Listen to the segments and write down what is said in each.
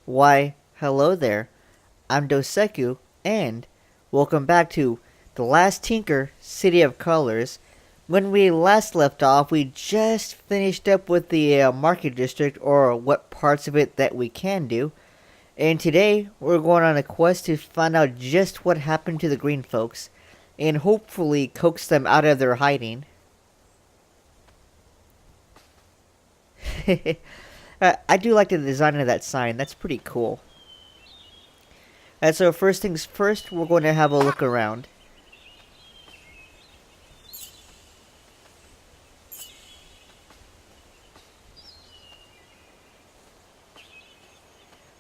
Why, hello there. I'm Doseku, and welcome back to The Last Tinker, City of Colors. When we last left off, we just finished up with the market district, or what parts of it that we can do. And today, we're going on a quest to find out just what happened to the green folks, and hopefully coax them out of their hiding. I do like the design of that sign. That's pretty cool. And so first things first, we're going to have a look around.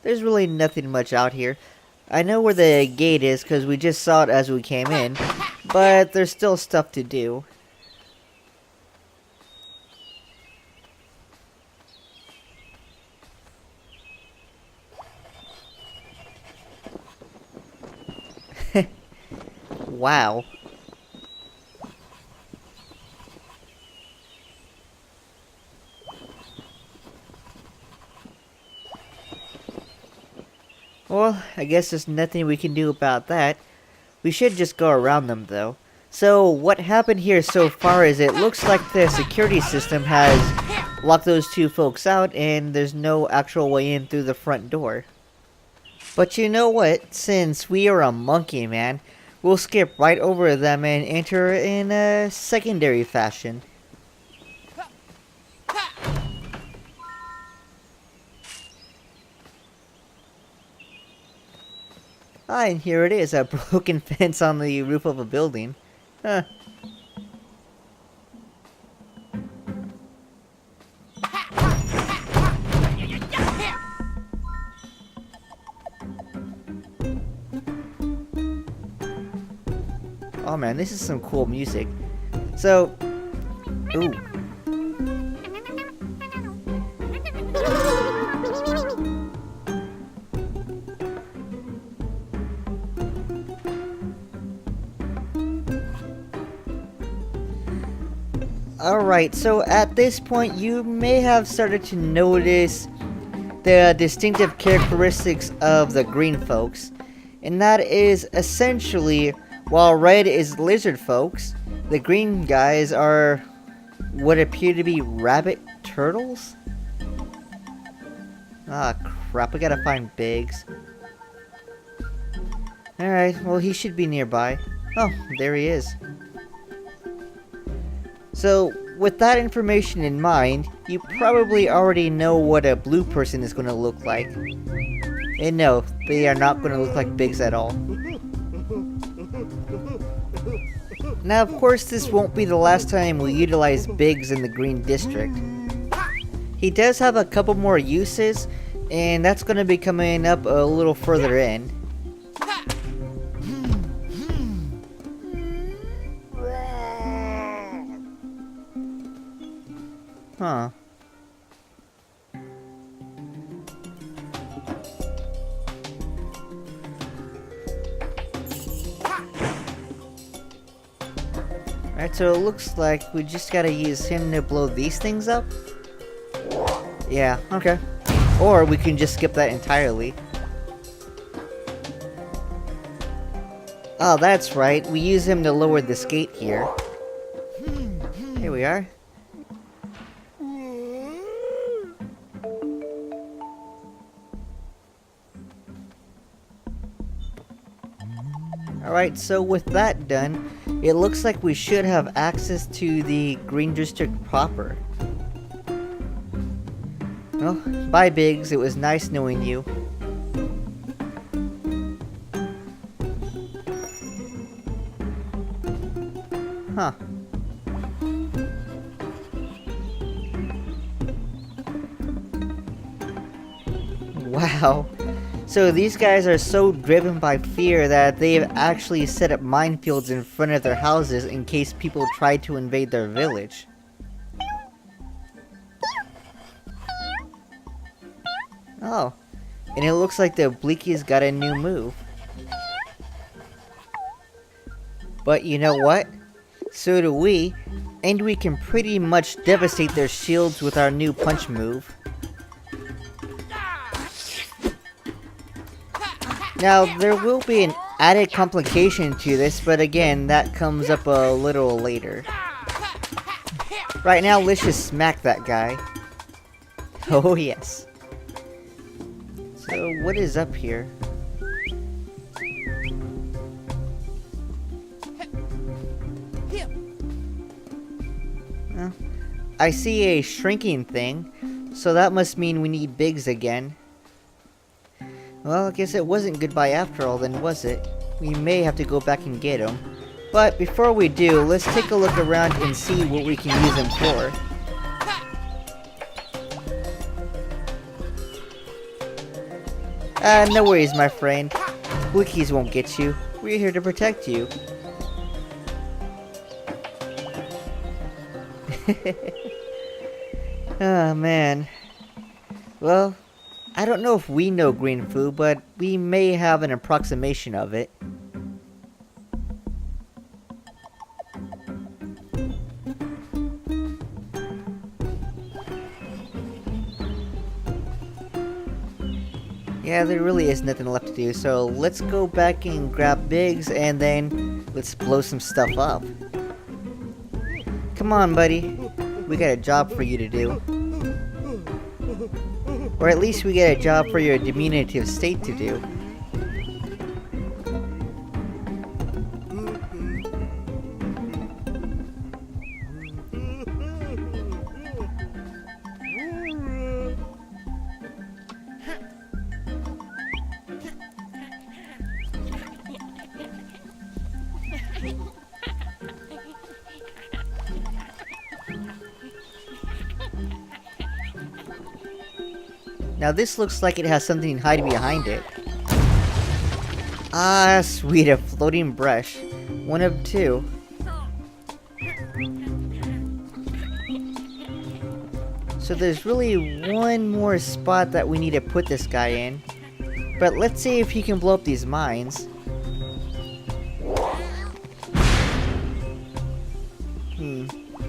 There's really nothing much out here. I know where the gate is because we just saw it as we came in, but there's still stuff to do. Wow. Well, I guess there's nothing we can do about that. We should just go around them, though. So, what happened here so far is it looks like the security system has locked those two folks out, and there's no actual way in through the front door. But you know what? Since we are a monkey, man, we'll skip right over them and enter in a secondary fashion. Ah, and here it is, a broken fence on the roof of a building. Huh. Oh man, this is some cool music. So, ooh. Alright, so at this point you may have started to notice the distinctive characteristics of the green folks. And that is essentially, while red is lizard folks, the green guys are what appear to be rabbit turtles? Ah crap, we gotta find Biggs. Alright, well he should be nearby. Oh, there he is. So, with that information in mind, you probably already know what a blue person is going to look like. And no, they are not going to look like Biggs at all. Now, of course, this won't be the last time we utilize Biggs in the Green District. He does have a couple more uses, and that's going to be coming up a little further in. Huh. Alright, so it looks like we just gotta use him to blow these things up? Yeah, okay. Or we can just skip that entirely. Oh, that's right. We use him to lower this gate here. Here we are. Alright, so with that done, it looks like we should have access to the Green District proper. Well, bye Biggs, it was nice knowing you. Huh. Wow. So these guys are so driven by fear that they've actually set up minefields in front of their houses in case people try to invade their village. Oh, and it looks like the Bleakies got a new move. But you know what? So do we, and we can pretty much devastate their shields with our new punch move. Now, there will be an added complication to this, but again, that comes up a little later. Right now, let's just smack that guy. Oh, yes. So, what is up here? I see a shrinking thing, so that must mean we need Biggs again. Well, I guess it wasn't goodbye after all then, was it? We may have to go back and get him. But before we do, let's take a look around and see what we can use him for. No worries, my friend. Wikis won't get you. We're here to protect you. Oh, man. Well, I don't know if we know green food, but we may have an approximation of it. Yeah, there really is nothing left to do, so let's go back and grab Biggs, and then let's blow some stuff up. Come on, buddy. We got a job for you to do. Or at least we got a job for your diminutive state to do. Now this looks like it has something hiding behind it. Ah, sweet, a floating brush. One of two. So there's really one more spot that we need to put this guy in. But let's see if he can blow up these mines.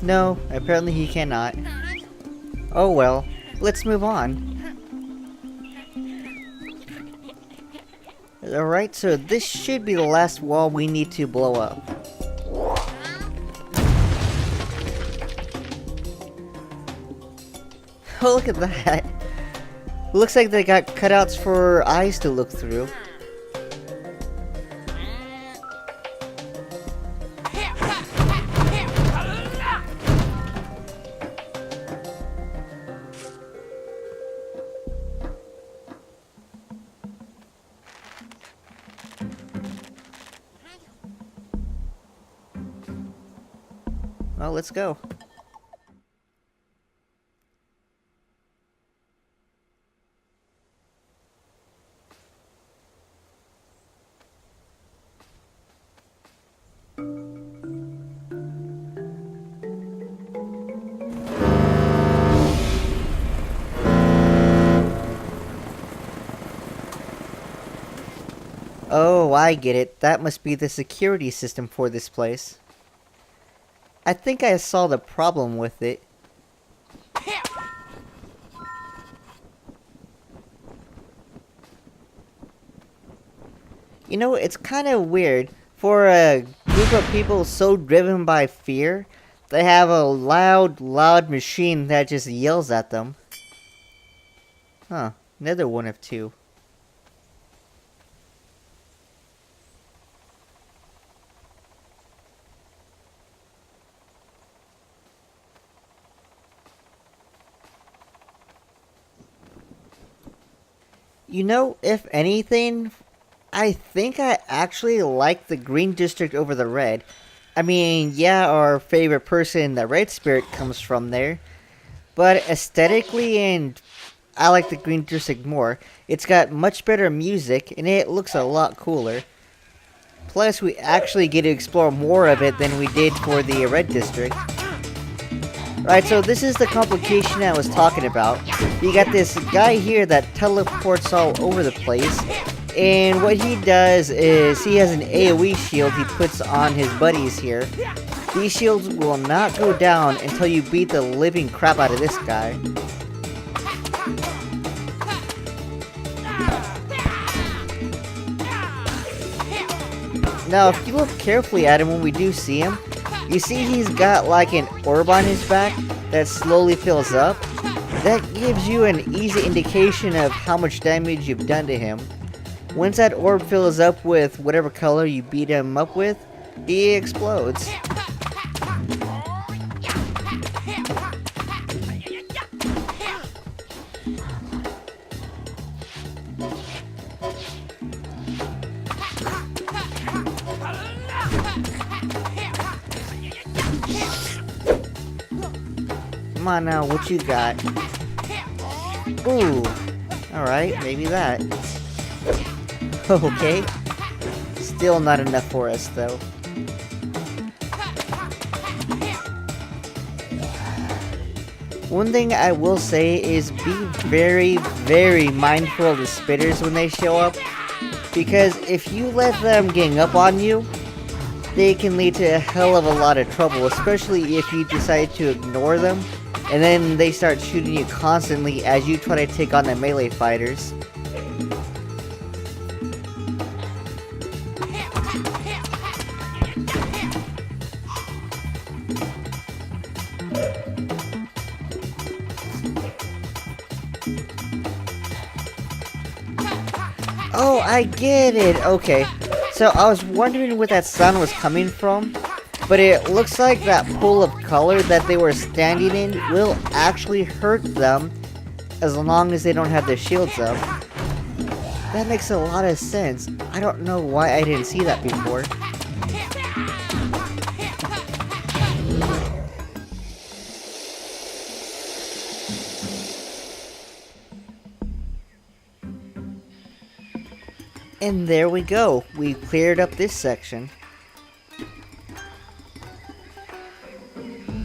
No, apparently he cannot. Oh well, let's move on. Alright, so this should be the last wall we need to blow up. Oh, look at that. Looks like they got cutouts for eyes to look through. Well, let's go. Oh, I get it. That must be the security system for this place. I think I saw the problem with it. You know, it's kind of weird for a group of people so driven by fear. They have a loud machine that just yells at them. Huh, another one of two. You know, if anything, I think I actually like the green district over the red. I mean, yeah, our favorite person, the red spirit, comes from there. But aesthetically, and I like the green district more. It's got much better music, and it looks a lot cooler. Plus, we actually get to explore more of it than we did for the red district. Right, so this is the complication I was talking about. You got this guy here that teleports all over the place, and what he does is he has an AoE shield he puts on his buddies here. These shields will not go down until you beat the living crap out of this guy. Now, if you look carefully at him when we do see him, you see he's got like an orb on his back that slowly fills up. That gives you an easy indication of how much damage you've done to him. Once that orb fills up with whatever color you beat him up with, he explodes. Come on now, what you got? Ooh, alright, maybe that. Okay. Still not enough for us, though. One thing I will say is be very, very mindful of the spitters when they show up. Because if you let them gang up on you, they can lead to a hell of a lot of trouble, especially if you decide to ignore them, and then they start shooting you constantly as you try to take on the melee fighters. Oh, I get it! Okay. So I was wondering where that sound was coming from, but it looks like that pool of color that they were standing in will actually hurt them as long as they don't have their shields up. That makes a lot of sense. I don't know why I didn't see that before. And there we go. We cleared up this section.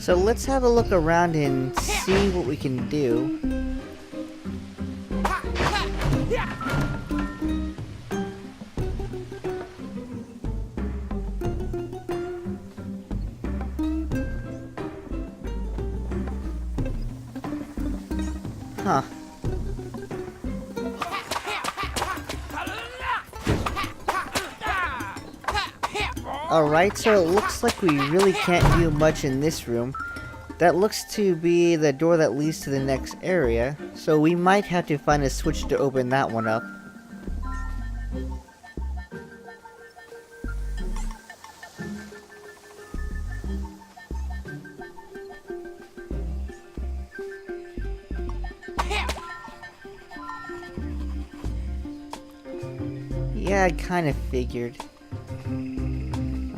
So let's have a look around and see what we can do. Huh. Alright, so it looks like we really can't do much in this room. That looks to be the door that leads to the next area, so we might have to find a switch to open that one up. Yeah, I kind of figured.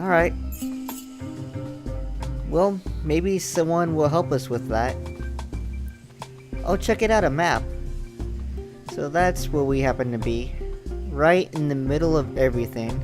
Alright. Well, maybe someone will help us with that. Oh, check it out, a map. So that's where we happen to be. Right in the middle of everything.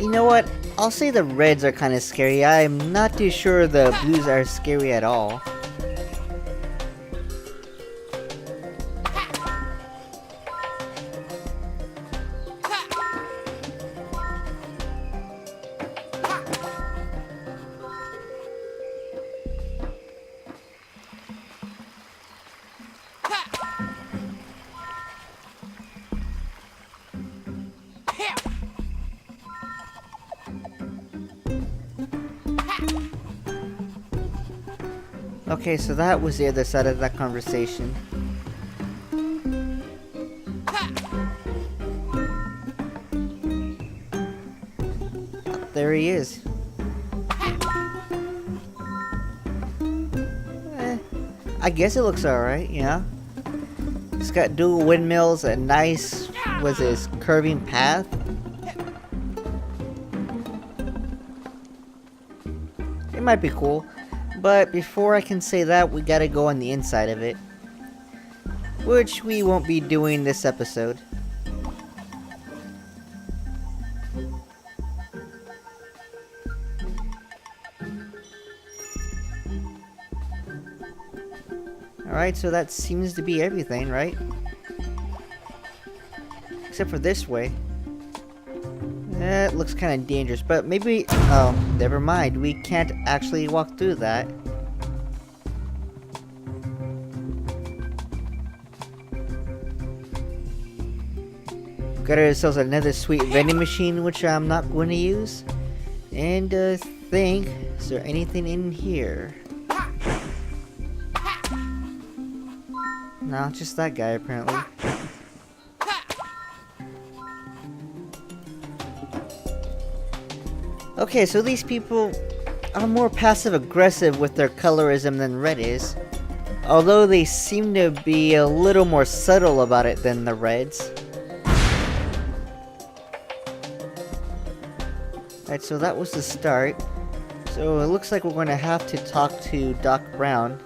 You know what? I'll say the reds are kind of scary. I'm not too sure the blues are scary at all. Okay, so that was the other side of that conversation. There he is. I guess it looks alright, yeah. It's got dual windmills, a nice, what's this, curving path. It might be cool. But before I can say that, we gotta go on the inside of it. Which we won't be doing this episode. Alright, so that seems to be everything, right? Except for this way. That looks kind of dangerous, but maybe... Oh, never mind. We can't actually walk through that. Got ourselves another sweet vending machine, which I'm not going to use. And think, is there anything in here? No, just that guy apparently. Okay, so these people are more passive-aggressive with their colorism than Red is. Although they seem to be a little more subtle about it than the Reds. Alright, so that was the start. So it looks like we're going to have to talk to Doc Brown.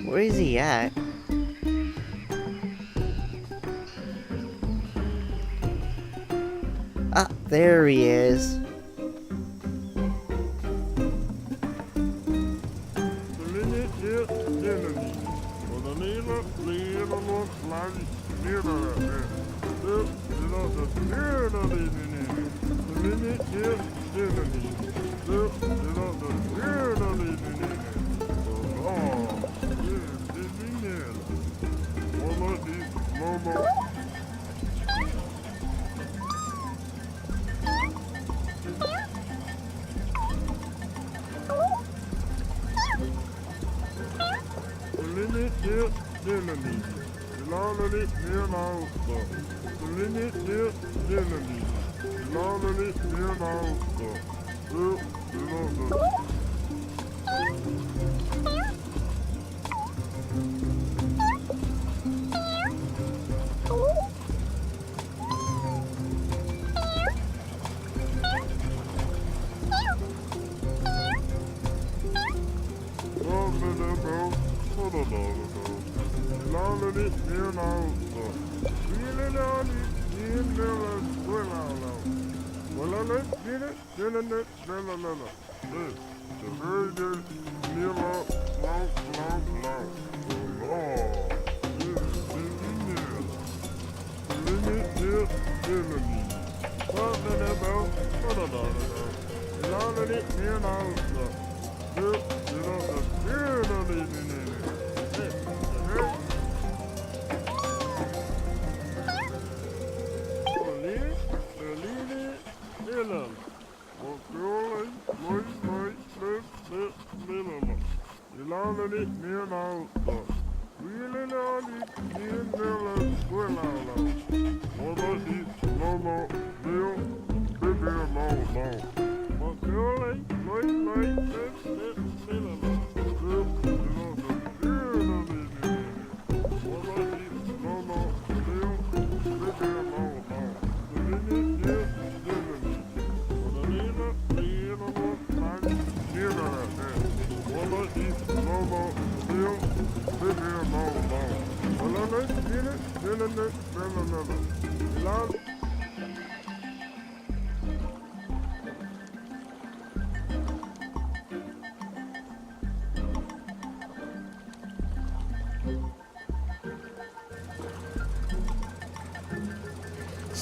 Where is he at? Ah, there he is.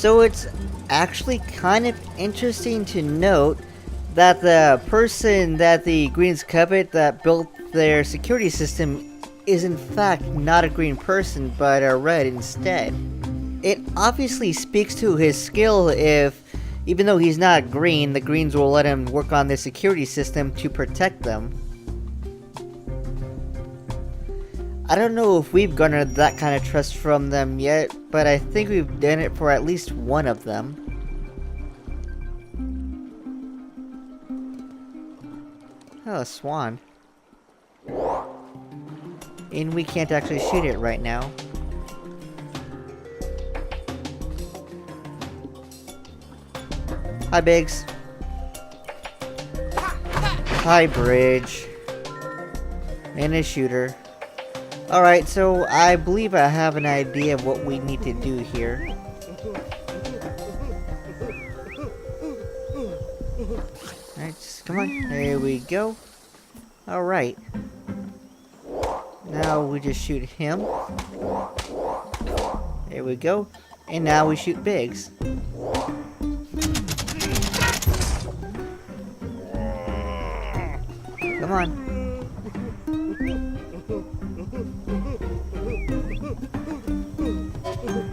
So it's actually kind of interesting to note that the person that the Greens covet that built their security system is in fact not a green person but a red instead. It obviously speaks to his skill if, even though he's not green, the Greens will let him work on their security system to protect them. I don't know if we've garnered that kind of trust from them yet, but I think we've done it for at least one of them. Oh, a swan. And we can't actually shoot it right now. Hi, Biggs. Hi, Bridge. And a shooter. Alright, so I believe I have an idea of what we need to do here. Alright, just Come on. There we go. Alright. Now we just shoot him. There we go. And now we shoot Biggs. Come on.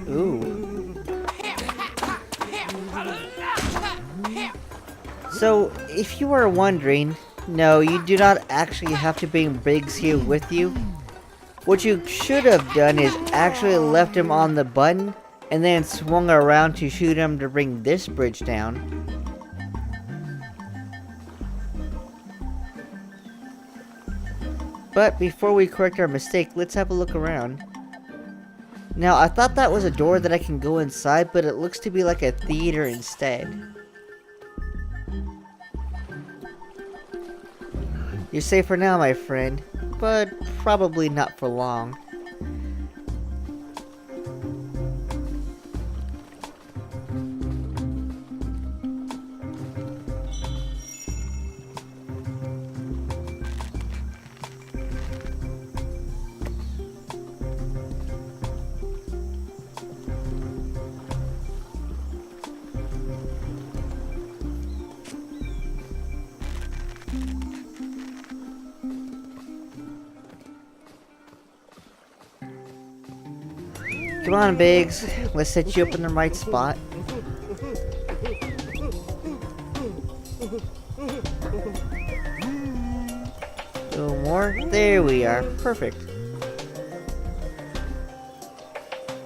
Ooh. So, if you are wondering, no, you do not actually have to bring Biggs here with you. What you should have done is actually left him on the button and then swung around to shoot him to bring this bridge down. But before we correct our mistake, let's have a look around. Now, I thought that was a door that I can go inside, but it looks to be like a theater instead. You're safe for now, my friend, but probably not for long. Come on, Biggs. Let's set you up in the right spot. A little more. There we are. Perfect.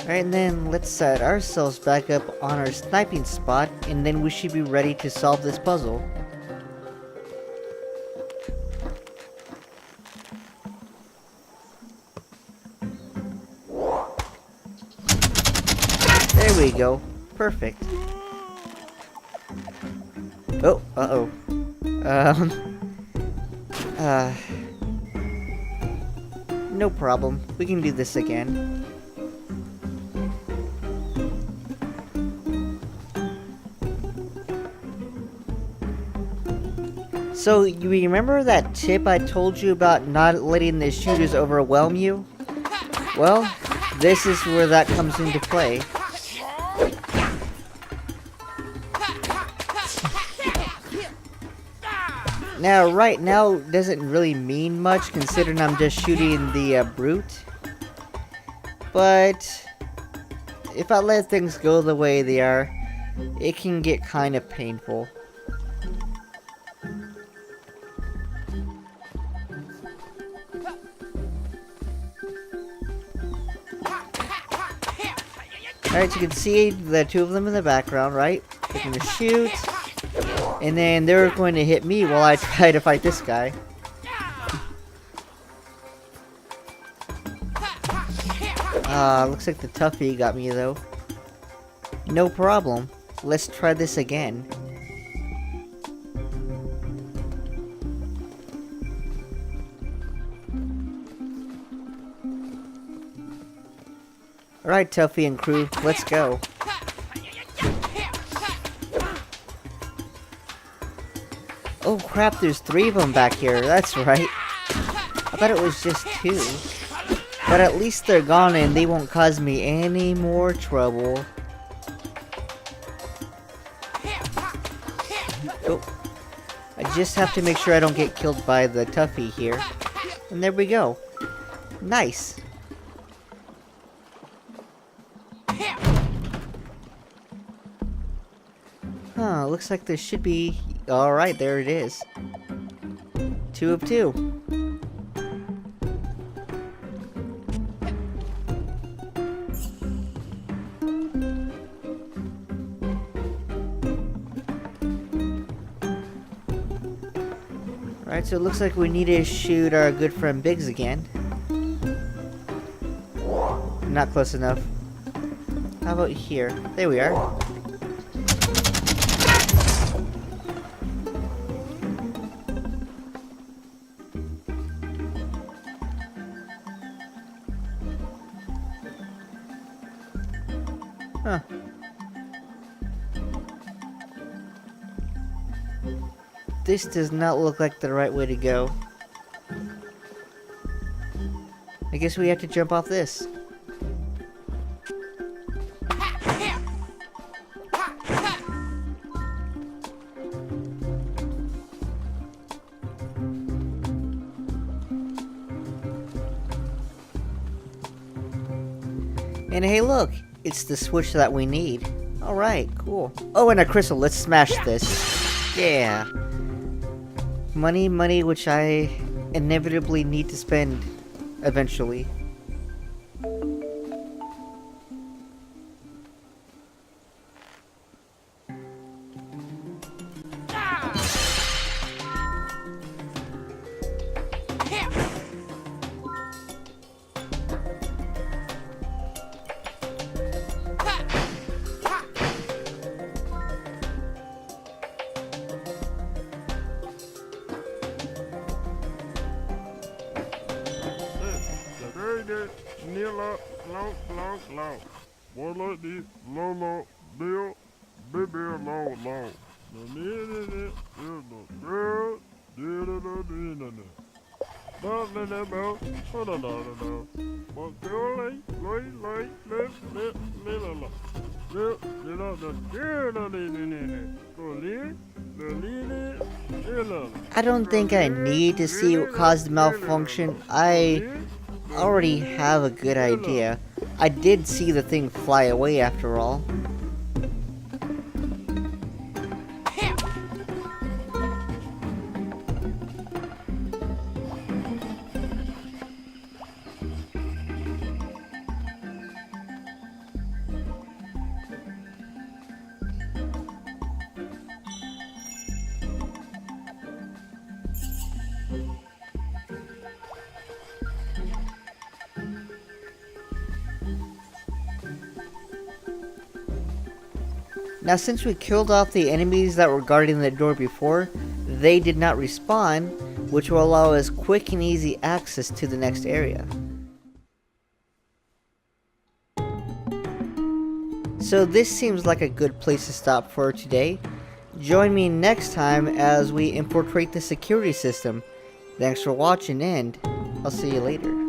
Alright, and then let's set ourselves back up on our sniping spot, and then we should be ready to solve this puzzle. There we go. Perfect. Oh, uh-oh. No problem. We can do this again. So, you remember that tip I told you about not letting the shooters overwhelm you? Well, this is where that comes into play. Now, right now doesn't really mean much considering I'm just shooting the brute. But if I let things go the way they are, it can get kind of painful. Alright, so you can see the two of them in the background, right? They're gonna shoot. And then they're going to hit me while I try to fight this guy. Looks like the toughie got me though. No problem. Let's try this again. Alright, toughie and crew, let's go. Oh crap, there's 3 of them back here, that's right. I thought it was just 2. But at least they're gone and they won't cause me any more trouble. Oh. I just have to make sure I don't get killed by the toughie here. And there we go. Nice. Huh, looks like there should be... Alright, there it is. 2 of 2. Alright, so it looks like we need to shoot our good friend Biggs again. Not close enough. How about here? There we are. Huh. This does not look like the right way to go. I guess we have to jump off this. And hey look, it's the switch that we need. Alright, cool. Oh, and a crystal, let's smash this. Yeah. Money, which I inevitably need to spend eventually. I don't think I need to see what caused the malfunction. I already have a good idea. I did see the thing fly away after all. Now since we killed off the enemies that were guarding the door before, they did not respawn, which will allow us quick and easy access to the next area. So this seems like a good place to stop for today. Join me next time as we infiltrate the security system. Thanks for watching and I'll see you later.